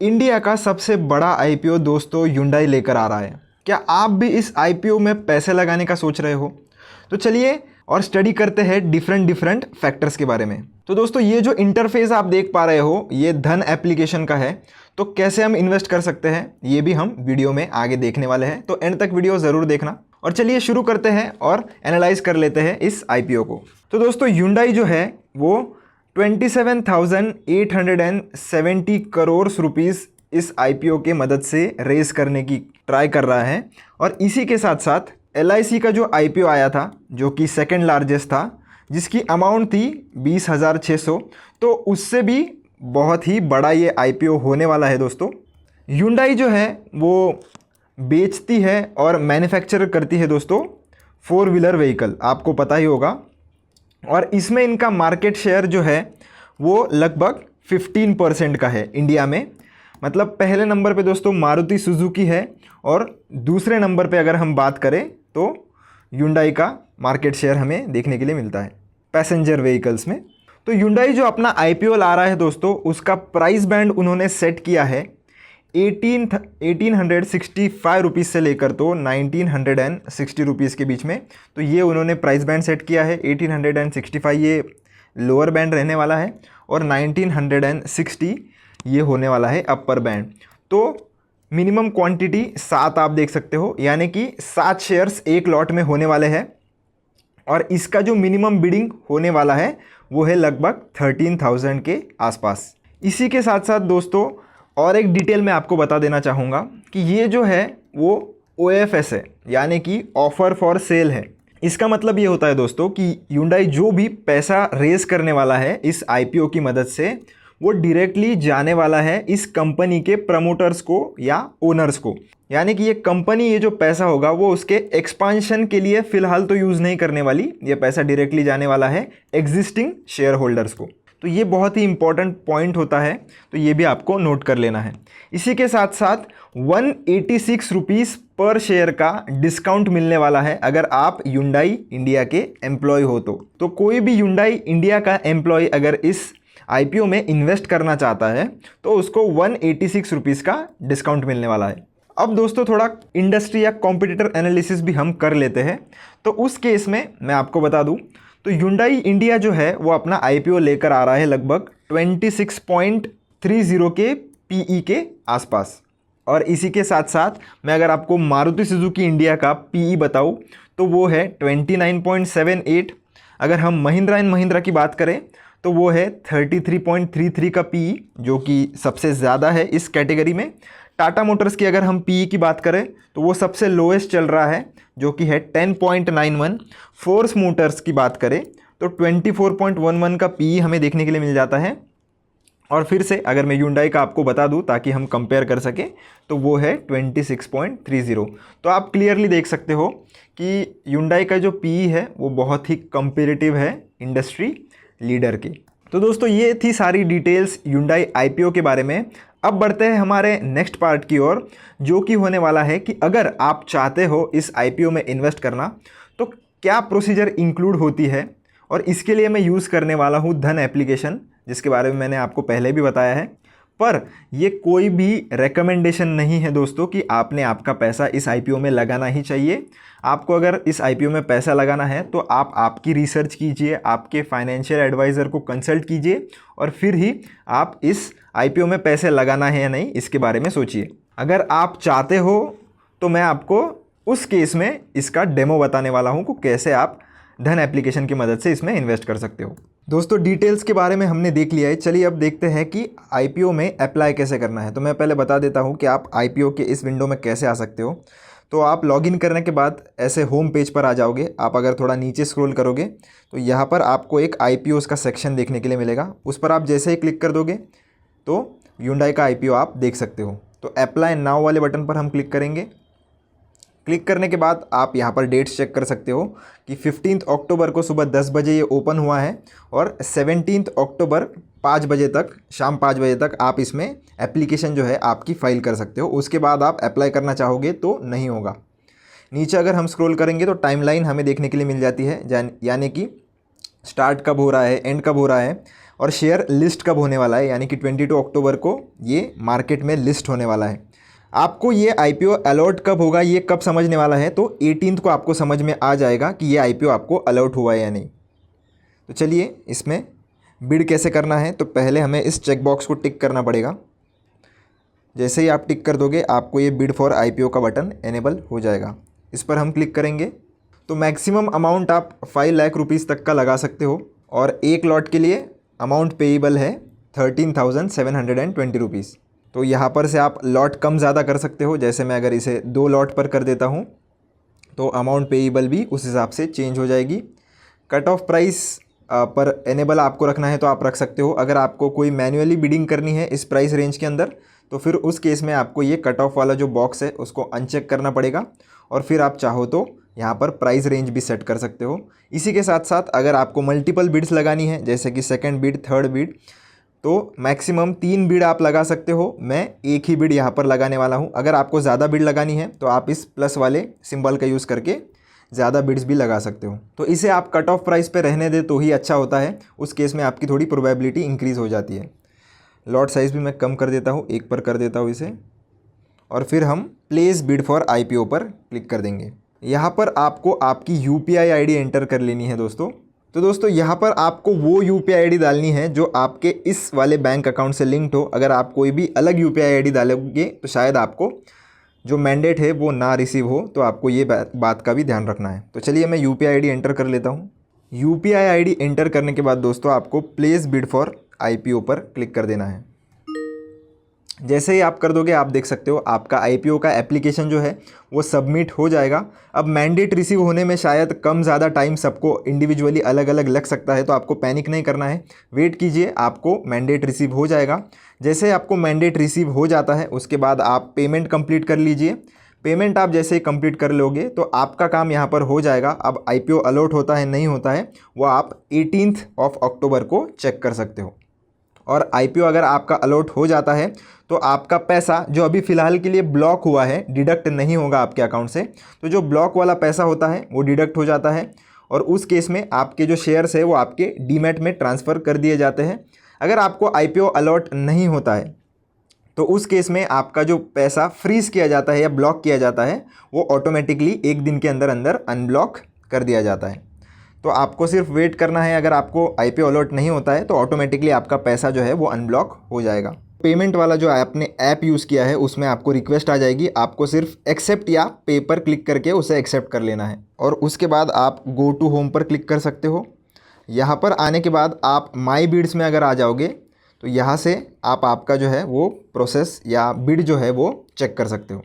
India का सबसे बड़ा आईपीओ दोस्तों Hyundai लेकर आ रहा है। क्या आप भी इस आईपीओ में पैसे लगाने का सोच रहे हो? तो चलिए और स्टडी करते हैं डिफरेंट फैक्टर्स के बारे में। तो दोस्तों ये जो इंटरफेस आप देख पा रहे हो ये धन एप्लीकेशन का है। तो कैसे हम इन्वेस्ट कर सकते हैं ये भी हम वीडियो में आगे देखने वाले हैं, तो एंड तक वीडियो ज़रूर देखना। और चलिए शुरू करते हैं और एनालाइज कर लेते हैं इस आईपीओ को। तो दोस्तों Hyundai जो है वो 27,870 करोड़ रुपीस इस आईपीओ के मदद से रेस करने की ट्राई कर रहा है। और इसी के साथ साथ LIC का जो आईपीओ आया था जो कि सेकंड लार्जेस्ट था, जिसकी अमाउंट थी 20,600, तो उससे भी बहुत ही बड़ा ये आईपीओ होने वाला है दोस्तों। Hyundai जो है वो बेचती है और मैन्युफैक्चर करती है दोस्तों 4 व्हीलर व्हीकल, आपको पता ही होगा। और इसमें इनका मार्केट शेयर जो है वो लगभग 15% का है इंडिया में। मतलब पहले नंबर पे दोस्तों मारुति सुजुकी है और दूसरे नंबर पे अगर हम बात करें तो Hyundai का मार्केट शेयर हमें देखने के लिए मिलता है पैसेंजर व्हीकल्स में। तो Hyundai जो अपना आईपीओ ला रहा है दोस्तों, उसका प्राइस बैंड उन्होंने सेट किया है 1865 रुपीज़ से लेकर तो 1960 रुपीज़ के बीच में। तो ये उन्होंने प्राइस बैंड सेट किया है 1865 ये लोअर बैंड रहने वाला है और 1960 ये होने वाला है अपर बैंड। तो मिनिमम क्वांटिटी 7 आप देख सकते हो, यानी कि 7 शेयर्स एक लॉट में होने वाले हैं। और इसका जो मिनिमम बिडिंग होने वाला है वो है लगभग 13,000 के आसपास। इसी के साथ साथ दोस्तों और एक डिटेल मैं आपको बता देना चाहूँगा कि ये जो है वो OFS है, यानी कि ऑफ़र फॉर सेल है। इसका मतलब ये होता है दोस्तों कि Hyundai जो भी पैसा रेस करने वाला है इस आईपीओ की मदद से, वो डायरेक्टली जाने वाला है इस कंपनी के प्रमोटर्स को या ओनर्स को। यानी कि ये कंपनी ये जो पैसा होगा वो उसके एक्सपांशन के लिए फ़िलहाल तो यूज़ नहीं करने वाली, ये पैसा डायरेक्टली जाने वाला है एग्जिस्टिंग शेयर होल्डर्स को। तो ये बहुत ही इंपॉर्टेंट पॉइंट होता है, तो ये भी आपको नोट कर लेना है। इसी के साथ साथ 186 रुपीज़ पर शेयर का डिस्काउंट मिलने वाला है अगर आप Hyundai इंडिया के एम्प्लॉय हो तो कोई भी Hyundai इंडिया का एम्प्लॉय अगर इस आईपीओ में इन्वेस्ट करना चाहता है तो उसको 186 रुपीज़ का डिस्काउंट मिलने वाला है। अब दोस्तों थोड़ा इंडस्ट्री या कॉम्पिटिटर एनालिसिस भी हम कर लेते हैं। तो उस केस में मैं आपको बता दूं तो Hyundai इंडिया जो है वो अपना आईपीओ लेकर आ रहा है लगभग 26.30 के पीई के आसपास। और इसी के साथ साथ मैं अगर आपको मारुति सुजुकी इंडिया का पीई बताऊं तो वो है 29.78। अगर हम महिंद्रा एंड महिंद्रा की बात करें तो वो है 33.33 का पीई, जो कि सबसे ज़्यादा है इस कैटेगरी में। टाटा मोटर्स की अगर हम पीई की बात करें तो वो सबसे लोएस्ट चल रहा है जो कि है 10.91। फोर्स मोटर्स की बात करें तो 24.11 का पीई हमें देखने के लिए मिल जाता है। और फिर से अगर मैं Hyundai का आपको बता दूं ताकि हम कंपेयर कर सकें तो वो है 26.30। तो आप क्लियरली देख सकते हो कि Hyundai का जो पीई है वो बहुत ही कंपेरेटिव है इंडस्ट्री लीडर की। तो दोस्तों ये थी सारी डिटेल्स Hyundai आईपीओ के बारे में। अब बढ़ते हैं हमारे नेक्स्ट पार्ट की ओर, जो कि होने वाला है कि अगर आप चाहते हो इस आईपीओ में इन्वेस्ट करना तो क्या प्रोसीजर इंक्लूड होती है। और इसके लिए मैं यूज़ करने वाला हूँ धन एप्लीकेशन, जिसके बारे में मैंने आपको पहले भी बताया है। पर ये कोई भी रेकमेंडेशन नहीं है दोस्तों कि आपने आपका पैसा इस आईपीओ में लगाना ही चाहिए। आपको अगर इस आईपीओ में पैसा लगाना है तो आप आपकी रिसर्च कीजिए, आपके फाइनेंशियल एडवाइज़र को कंसल्ट कीजिए और फिर ही आप इस आईपीओ में पैसे लगाना है या नहीं इसके बारे में सोचिए। अगर आप चाहते हो तो मैं आपको उस केस में इसका डेमो बताने वाला हूँ कि कैसे आप धन एप्लीकेशन की मदद से इसमें इन्वेस्ट कर सकते हो। दोस्तों डिटेल्स के बारे में हमने देख लिया है, चलिए अब देखते हैं कि आईपीओ में अप्लाई कैसे करना है। तो मैं पहले बता देता हूँ कि आप आईपीओ के इस विंडो में कैसे आ सकते हो। तो आप लॉगिन करने के बाद ऐसे होम पेज पर आ जाओगे। आप अगर थोड़ा नीचे स्क्रॉल करोगे तो यहाँ पर आपको एक आईपीओज़ का सेक्शन देखने के लिए मिलेगा। उस पर आप जैसे ही क्लिक कर दोगे तो Hyundai का आईपीओ आप देख सकते हो। तो अप्लाई नाउ वाले बटन पर हम क्लिक करेंगे। क्लिक करने के बाद आप यहाँ पर डेट्स चेक कर सकते हो कि 15 अक्टूबर को सुबह 10 बजे ये ओपन हुआ है और 17 अक्टूबर 5 बजे तक, शाम 5 बजे तक आप इसमें एप्लीकेशन जो है आपकी फ़ाइल कर सकते हो। उसके बाद आप अप्लाई करना चाहोगे तो नहीं होगा। नीचे अगर हम स्क्रॉल करेंगे तो टाइमलाइन हमें देखने के लिए मिल जाती है, यानी कि स्टार्ट कब हो रहा है, एंड कब हो रहा है। और शेयर लिस्ट कब होने वाला है, यानी कि 22 अक्टूबर को ये मार्केट में लिस्ट होने वाला है। आपको ये IPO अलॉट कब होगा, ये कब समझने वाला है, तो 18 को आपको समझ में आ जाएगा कि ये IPO आपको अलॉट हुआ है या नहीं। तो चलिए इसमें बिड कैसे करना है, तो पहले हमें इस चेक बॉक्स को टिक करना पड़ेगा। जैसे ही आप टिक कर दोगे आपको ये बिड फॉर IPO का बटन एनेबल हो जाएगा। इस पर हम क्लिक करेंगे तो मैक्सिमम अमाउंट आप 5 लाख रुपीज़ तक का लगा सकते हो और एक लॉट के लिए अमाउंट पेएबल है 13,720 रुपीज़। तो यहाँ पर से आप लॉट कम ज़्यादा कर सकते हो। जैसे मैं अगर इसे 2 लॉट पर कर देता हूँ तो अमाउंट पेएबल भी उस हिसाब से चेंज हो जाएगी। कट ऑफ प्राइस पर एनेबल आपको रखना है तो आप रख सकते हो। अगर आपको कोई मैन्युअली बिडिंग करनी है इस प्राइस रेंज के अंदर तो फिर उस केस में आपको ये कट ऑफ वाला जो बॉक्स है उसको अनचेक करना पड़ेगा और फिर आप चाहो तो यहाँ पर प्राइस रेंज भी सेट कर सकते हो। इसी के साथ साथ अगर आपको मल्टीपल बिड्स लगानी है जैसे कि सेकंड बिड, थर्ड बिड, तो मैक्सिमम 3 बिड आप लगा सकते हो। मैं एक ही बिड यहाँ पर लगाने वाला हूँ। अगर आपको ज़्यादा बिड लगानी है तो आप इस प्लस वाले सिंबल का यूज़ करके ज़्यादा बिड्स भी लगा सकते हो। तो इसे आप कट ऑफ प्राइस पे रहने दे तो ही अच्छा होता है, उस केस में आपकी थोड़ी प्रोबेबिलिटी इंक्रीज़ हो जाती है। लॉट साइज़ भी मैं कम कर देता हूँ, 1 पर कर देता हूँ इसे, और फिर हम प्लेस बिड फॉर IPO पर क्लिक कर देंगे। यहाँ पर आपको आपकी UPI ID एंटर कर लेनी है दोस्तों। तो दोस्तों यहाँ पर आपको वो UPI ID डालनी है जो आपके इस वाले बैंक अकाउंट से लिंक्ड हो। अगर आप कोई भी अलग UPI ID डालोगे तो शायद आपको जो मैंडेट है वो ना रिसीव हो, तो आपको ये बात का भी ध्यान रखना है। तो चलिए मैं UPI ID एंटर कर लेता हूँ। UPI ID एंटर करने के बाद दोस्तों आपको प्लेस बिड फॉर IPO पर क्लिक कर देना है। जैसे ही आप कर दोगे आप देख सकते हो आपका IPO का एप्लीकेशन जो है वो सबमिट हो जाएगा। अब मैंडेट रिसीव होने में शायद कम ज़्यादा टाइम सबको इंडिविजुअली अलग अलग लग सकता है, तो आपको पैनिक नहीं करना है, वेट कीजिए, आपको मैंडेट रिसीव हो जाएगा। जैसे आपको मैंडेट रिसीव हो जाता है उसके बाद आप पेमेंट कंप्लीट कर लीजिए। पेमेंट आप जैसे ही कंप्लीट कर लोगे तो आपका काम यहाँ पर हो जाएगा। अब IPO अलॉट होता है नहीं होता है वो आप 18 अक्टूबर को चेक कर सकते हो। और IPO अगर आपका अलॉट हो जाता है तो आपका पैसा जो अभी फ़िलहाल के लिए ब्लॉक हुआ है डिडक्ट नहीं होगा आपके अकाउंट से। तो जो ब्लॉक वाला पैसा होता है वो डिडक्ट हो जाता है और उस केस में आपके जो शेयर्स है वो आपके डीमैट में ट्रांसफ़र कर दिए जाते हैं। अगर आपको IPO अलॉट नहीं होता है तो उस केस में आपका जो पैसा फ्रीज़ किया जाता है या ब्लॉक किया जाता है वो ऑटोमेटिकली 1 दिन के अंदर अंदर अनब्लॉक कर दिया जाता है। तो आपको सिर्फ वेट करना है। अगर आपको IPO अलॉट नहीं होता है तो ऑटोमेटिकली आपका पैसा जो है वो अनब्लॉक हो जाएगा। पेमेंट वाला जो आपने ऐप यूज़ किया है उसमें आपको रिक्वेस्ट आ जाएगी, आपको सिर्फ एक्सेप्ट या पे पर क्लिक करके उसे एक्सेप्ट कर लेना है और उसके बाद आप गो टू होम पर क्लिक कर सकते हो। यहाँ पर आने के बाद आप माई बिड्स में अगर आ जाओगे तो यहाँ से आप आपका जो है वो प्रोसेस या बिड जो है वो चेक कर सकते हो।